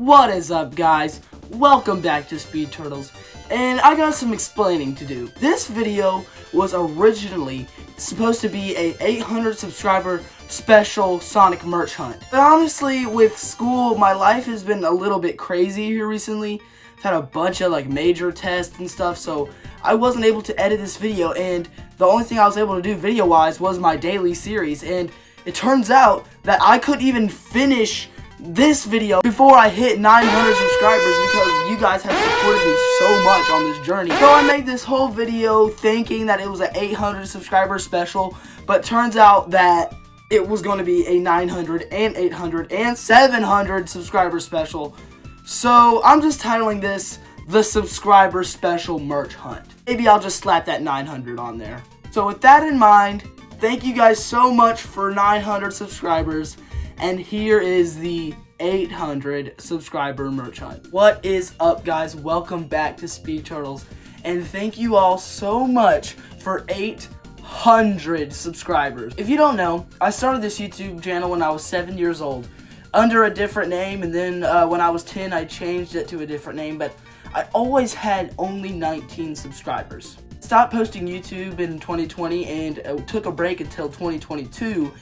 What is up, guys? Welcome back to Speed Turtles, and I got some explaining to do. This video was originally supposed to be a 800 subscriber special Sonic merch hunt. But honestly, with school, my life has been a little bit crazy here recently. I've had a bunch of major tests and stuff, so I wasn't able to edit this video, and the only thing I was able to do video-wise was my daily series, and it turns out that I couldn't even finish this video before I hit 900 subscribers because you guys have supported me so much on this journey. So I made this whole video thinking that it was an 800 subscriber special, but turns out that it was going to be a 900 and 800 and 700 subscriber special. So I'm just titling this the subscriber special merch hunt. Maybe I'll just slap that 900 on there. So with that in mind, thank you guys so much for 900 subscribers. And here is the 800 subscriber merch hunt. What is up, guys? Welcome back to Speed Turtles, and thank you all so much for 800 subscribers. If you don't know, I started this YouTube channel when I was 7 years old under a different name, and then when I was 10 I changed it to a different name, but I always had only 19 subscribers. Stopped posting YouTube in 2020 and took a break until 2022.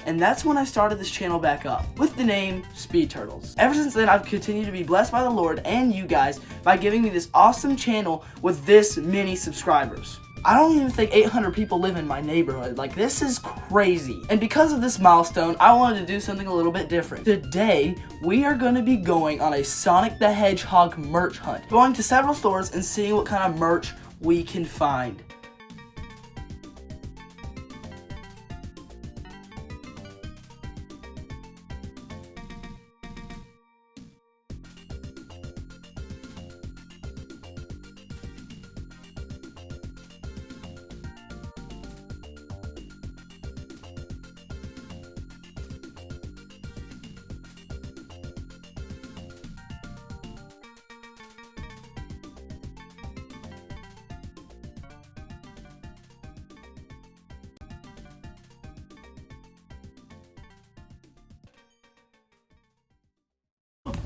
And that's when I started this channel back up, with the name Speed Turtles. Ever since then, I've continued to be blessed by the Lord and you guys by giving me this awesome channel with this many subscribers. I don't even think 800 people live in my neighborhood. This is crazy. And because of this milestone, I wanted to do something a little bit different. Today, we are going to be going on a Sonic the Hedgehog merch hunt. Going to several stores and seeing what kind of merch we can find.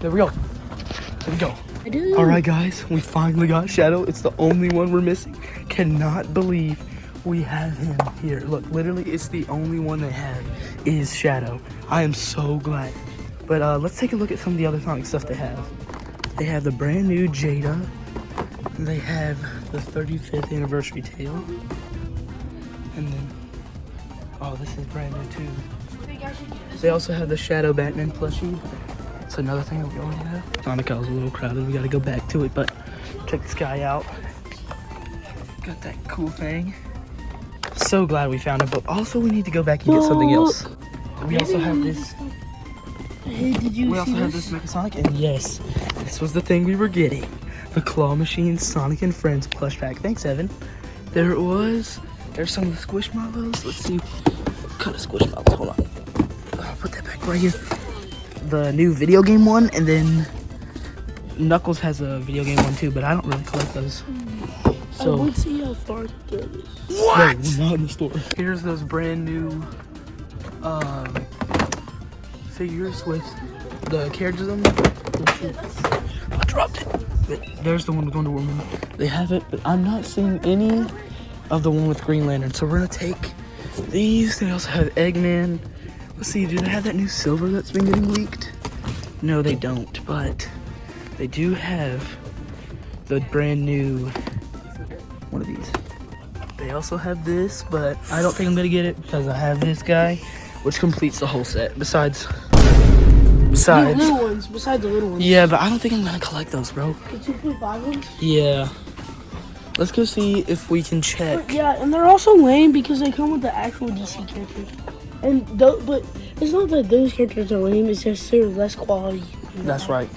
There we go. There we go. I do. Alright, guys, we finally got Shadow. It's the only one we're missing. Cannot believe we have him here. Look, literally, it's the only one they have is Shadow. I am so glad. But let's take a look at some of the other Sonic stuff they have. They have the brand new Jada. They have the 35th anniversary tail. And then, oh, this is brand new too. They also have the Shadow Batman plushie. That's another thing that we already have. Sonic was a little crowded. We gotta go back to it, but check this guy out. Got that cool thing. So glad we found it, but also we need to go back and get something else. We also have this. Hey, did you we also have this Mecha Sonic, and yes, this was the thing we were getting. The Claw Machine Sonic and Friends plush pack. Thanks, Evan. There it was. There's some of the Squishmallows. Let's see what kind of Squishmallows. Hold on. I'll put that back right here. The new video game one, and then Knuckles has a video game one too, but I don't really collect those. So I would see how far to throw this. What? No, we're not in the store. Here's those brand new figures with the characters on them. I dropped it. But there's the one with Wonder Woman. They have it, but I'm not seeing any of the one with Green Lantern. So we're gonna take these. They also have Eggman. Let's see, do they have that new silver that's been getting leaked? No, they don't, but they do have the brand new one of these. They also have this, but I don't think I'm gonna get it because I have this guy, which completes the whole set. Besides The little ones, besides the little ones. Yeah, but I don't think I'm gonna collect those, bro. The 2.5 ones? Yeah. Let's go see if we can check. But yeah, and they're also lame because they come with the actual DC characters. And but it's not that those characters are lame, it's just they're less quality. That's right.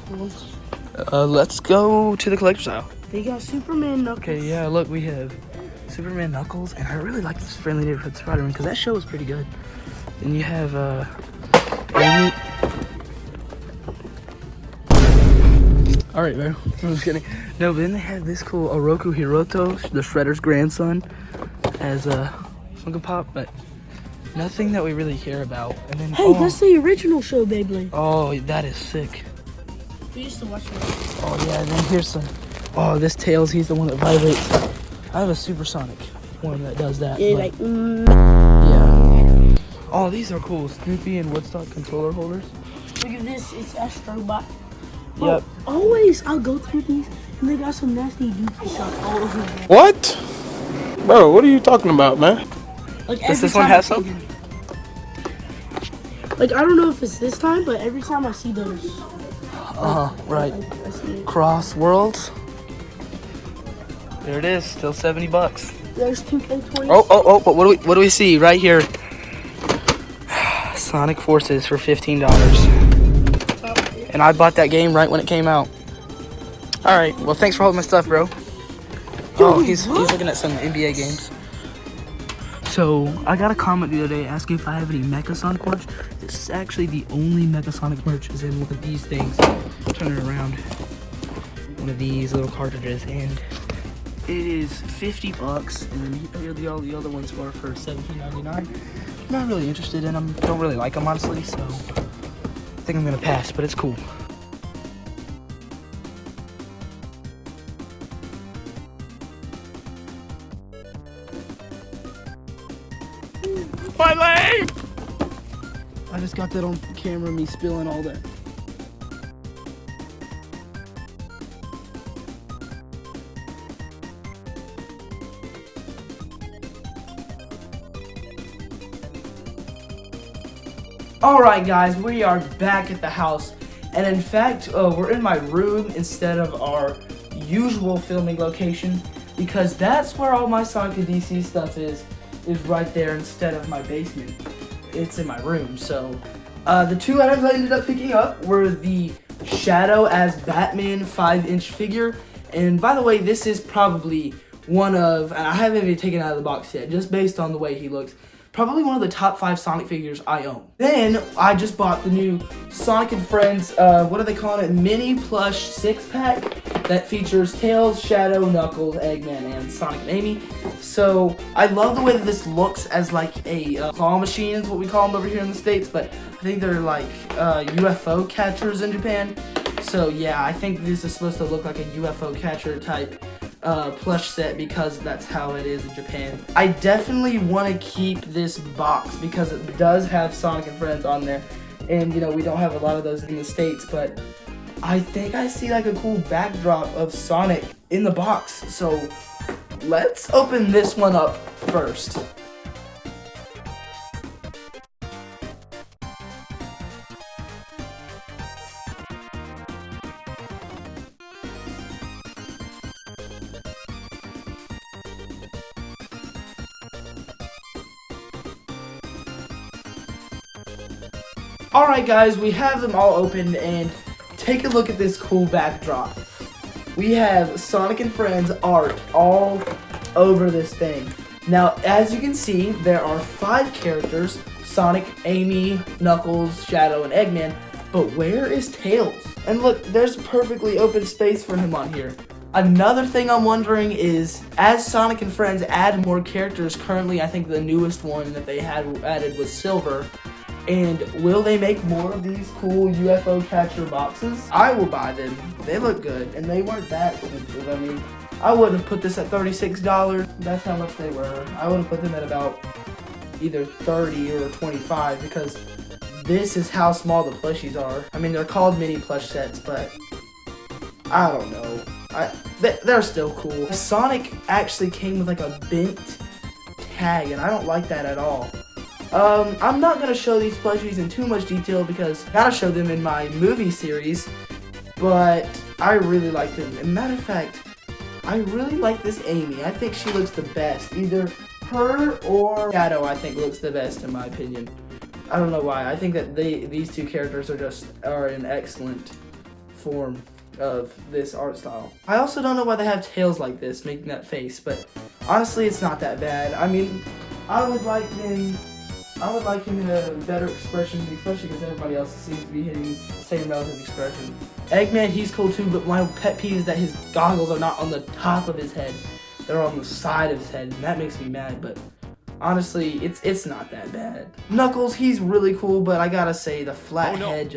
Let's go to the collector's aisle. They got Superman Knuckles. Okay, yeah, look, we have Superman Knuckles, and I really like this Friendly Neighborhood Spider-Man because that show was pretty good. Then you have Amy. Alright, bro. I'm just kidding. No, but then they have this cool Oroku Hiroto, the Shredder's grandson, as a Funko Pop, but nothing that we really care about. And then hey, that's the original show Beyblade. Oh, that is sick. We used to watch it. Oh yeah, and then here's some. Oh, this Tails, he's the one that vibrates. I have a supersonic one that does that. Yeah, but, like. Yeah. Oh, these are cool. Snoopy and Woodstock controller holders. Look at this. It's Astrobot. Yep. Always, I'll go through these, and they got some nasty dookie stuff all over them. What? Bro, what are you talking about, man? Like Does this one have some? Like, I don't know if it's this time, but every time I see those. Right. I see it. Cross Worlds. There it is. Still $70. There's 2K20. Oh! But what do we see right here? Sonic Forces for $15. And I bought that game right when it came out. All right. Well, thanks for holding my stuff, bro. Oh, he's looking at some NBA games. So I got a comment the other day asking if I have any Mechasonic merch. This is actually the only Mechasonic merch is in one of these things. Turn it around. One of these little cartridges, and it is $50. And all the other ones are for $17.99. Not really interested in them. Don't really like them honestly, so I think I'm gonna pass. But it's cool. My leg! I just got that on camera, me spilling all that. Alright guys, we are back at the house. And in fact, we're in my room instead of our usual filming location. Because that's where all my Sonic and DC stuff is right there instead of my basement. It's in my room. So the two items I ended up picking up were the Shadow as Batman 5-inch figure. And by the way, this is probably one of, and I haven't even taken it out of the box yet, just based on the way he looks, probably one of the top 5 Sonic figures I own. Then I just bought the new Sonic and Friends, what are they calling it? Mini plush 6-pack that features Tails, Shadow, Knuckles, Eggman, and Sonic and Amy. So I love the way that this looks as like a claw machine is what we call them over here in the States, but I think they're like UFO catchers in Japan. So yeah, I think this is supposed to look like a UFO catcher type plush set because that's how it is in Japan. I definitely want to keep this box because it does have Sonic and Friends on there, and you know we don't have a lot of those in the States, but I think I see like a cool backdrop of Sonic in the box. So let's open this one up first. Alright guys, we have them all open, and take a look at this cool backdrop. We have Sonic and Friends art all over this thing. Now, as you can see, there are 5 characters: Sonic, Amy, Knuckles, Shadow, and Eggman. But where is Tails? And look, there's perfectly open space for him on here. Another thing I'm wondering is, as Sonic and Friends add more characters, currently I think the newest one that they had added was Silver. And will they make more of these cool UFO catcher boxes? I will buy them. They look good, and they weren't that expensive. I mean, I wouldn't have put this at $36. That's how much they were. I would have put them at about either $30 or $25 because this is how small the plushies are. I mean, they're called mini plush sets, but I don't know. They're still cool. Sonic actually came with like a bent tag, and I don't like that at all. I'm not going to show these plushies in too much detail because I gotta show them in my movie series, but I really like them. And matter of fact, I really like this Amy. I think she looks the best. Either her or Shadow, I think, looks the best in my opinion. I don't know why. I think that these two characters are an excellent form of this art style. I also don't know why they have tails like this, making that face, but honestly, it's not that bad. I mean, I would like him in a better expression, especially because everybody else seems to be hitting the same relative expression. Eggman, he's cool too, but my pet peeve is that his goggles are not on the top of his head. They're on the side of his head, and that makes me mad, but honestly, it's not that bad. Knuckles, he's really cool, but I gotta say, the flat head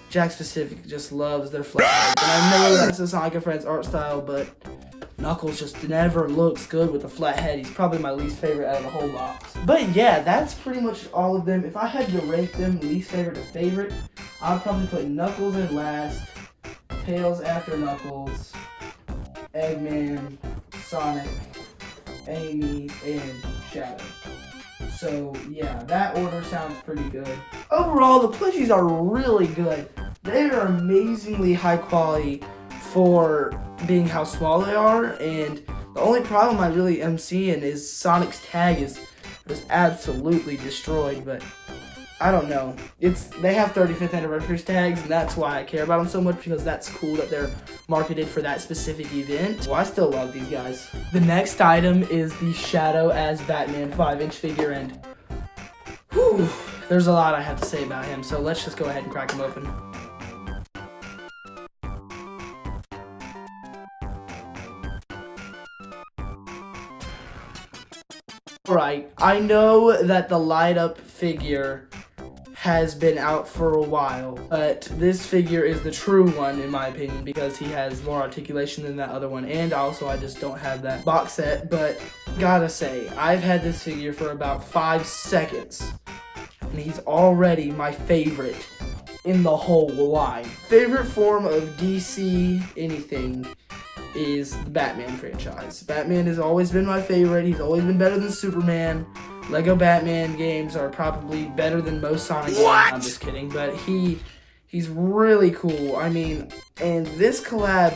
Jack specific just loves their flatheads. And I know that's the Sonic and Friends art style, but Knuckles just never looks good with a flat head. He's probably my least favorite out of the whole box. But yeah, that's pretty much all of them. If I had to rank them least favorite to favorite, I'd probably put Knuckles in last, Tails after Knuckles, Eggman, Sonic, Amy, and Shadow. So yeah, that order sounds pretty good. Overall, the plushies are really good. They are amazingly high quality for being how small they are, and the only problem I really am seeing is Sonic's tag is absolutely destroyed, but I don't know. They have 35th anniversary tags, and that's why I care about them so much, because that's cool that they're marketed for that specific event. Well, I still love these guys. The next item is the Shadow as Batman 5-inch figure, and whew, there's a lot I have to say about him, so let's just go ahead and crack him open. Alright, I know that the light up figure has been out for a while, but this figure is the true one in my opinion, because he has more articulation than that other one, and also I just don't have that box set. But gotta say, I've had this figure for about 5 seconds, and he's already my favorite in the whole line. Favorite form of DC anything is the Batman franchise. Batman has always been my favorite. He's always been better than Superman. Lego Batman games are probably better than most Sonic games. I'm just kidding, but he's really cool. I mean, and this collab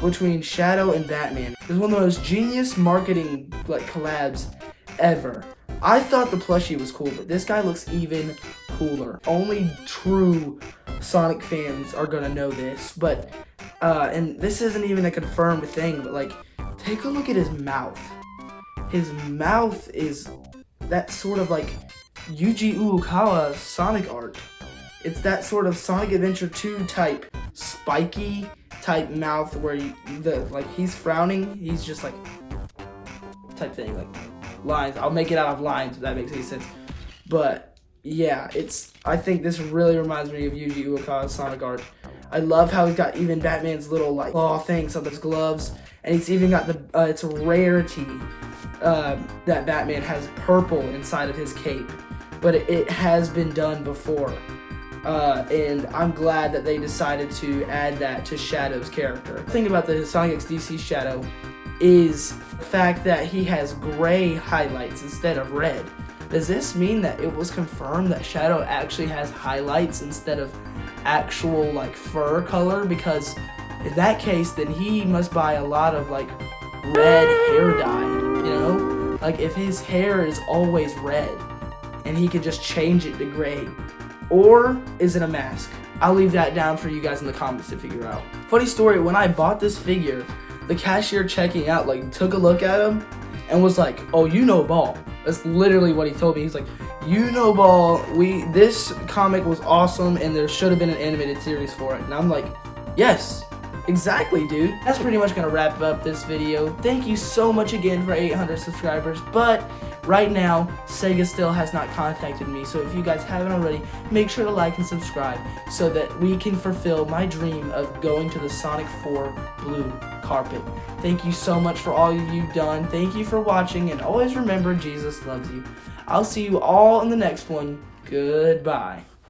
between Shadow and Batman is one of the most genius marketing collabs ever. I thought the plushie was cool, but this guy looks even cooler. Only true Sonic fans are gonna know this, but and this isn't even a confirmed thing, but take a look at his mouth. His mouth is that sort of Yuji Urukawa Sonic art. It's that sort of Sonic Adventure 2 type spiky type mouth where he's frowning, he's just type thing, lines. I'll make it out of lines if that makes any sense. But yeah, I think this really reminds me of Yuji Urukawa's Sonic art. I love how he's got even Batman's little claw things on his gloves, and he's even got it's a rarity that Batman has purple inside of his cape, but it has been done before, and I'm glad that they decided to add that to Shadow's character. The thing about the Sonic X DC Shadow is the fact that he has gray highlights instead of red. Does this mean that it was confirmed that Shadow actually has highlights instead of actual fur color? Because in that case, then he must buy a lot of red hair dye, you know? If his hair is always red and he could just change it to gray. Or is it a mask? I'll leave that down for you guys in the comments to figure out. Funny story, when I bought this figure, the cashier checking out took a look at him and was like, "Oh, you know ball." That's literally what he told me. He's like, "You know ball, this comic was awesome and there should have been an animated series for it." And I'm like, yes, exactly, dude. That's pretty much gonna wrap up this video. Thank you so much again for 800 subscribers, but right now, Sega still has not contacted me, so if you guys haven't already, make sure to like and subscribe so that we can fulfill my dream of going to the Sonic 4 blue carpet. Thank you so much for all you've done. Thank you for watching, and always remember, Jesus loves you. I'll see you all in the next one. Goodbye.